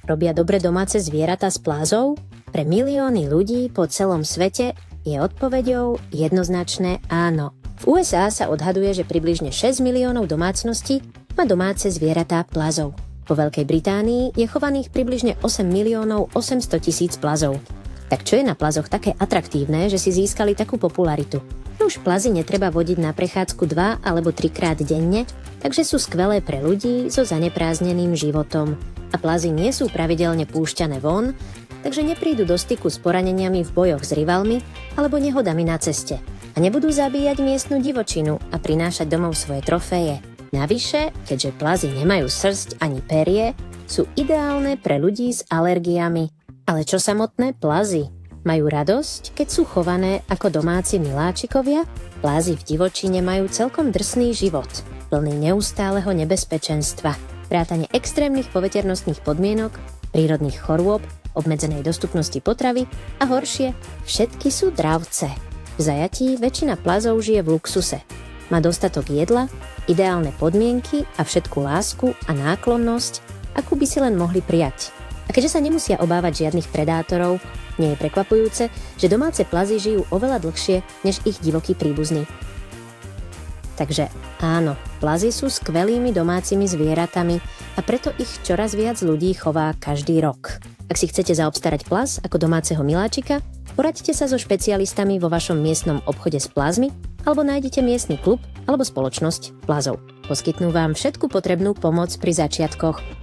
robia dobre domáce zvieratá z plázov? Pre milióny ľudí po celom svete je odpoveďou jednoznačné áno. V USA sa odhaduje, že približne 6 miliónov domácností má domáce zvieratá plazov. Po Veľkej Británii je chovaných približne 8 miliónov 800 000 plazov. Tak čo je na plazoch také atraktívne, že si získali takú popularitu? Už plazy netreba vodiť na prechádzku 2 alebo 3 krát denne, takže sú skvelé pre ľudí so zaneprázdneným životom. A plazy nie sú pravidelne púšťané von, takže neprídu do styku s poraneniami v bojoch s rivalmi alebo nehodami na ceste. A nebudú zabíjať miestnu divočinu a prinášať domov svoje trofeje. Navyše, keďže plazy nemajú srsť ani perie, sú ideálne pre ľudí s alergiami. Ale čo samotné plazy? Majú radosť, keď sú chované ako domáci miláčikovia? Plazy v divočine majú celkom drsný život, plný neustáleho nebezpečenstva, vrátane extrémnych poveternostných podmienok, prírodných chorôb, obmedzenej dostupnosti potravy a horšie, všetky sú dravce. V zajatí väčšina plazov žije v luxuse. Má dostatok jedla, ideálne podmienky a všetku lásku a náklonnosť, akú by si len mohli prijať. A keďže sa nemusia obávať žiadnych predátorov, nie je prekvapujúce, že domáce plazy žijú oveľa dlhšie než ich divokí príbuzní. Takže áno, plazy sú skvelými domácimi zvieratami a preto ich čoraz viac ľudí chová každý rok. Ak si chcete zaobstarať plaz ako domáceho miláčika, poraďte sa so špecialistami vo vašom miestnom obchode s plazmi alebo nájdete miestny klub alebo spoločnosť plazov. Poskytnú vám všetku potrebnú pomoc pri začiatkoch.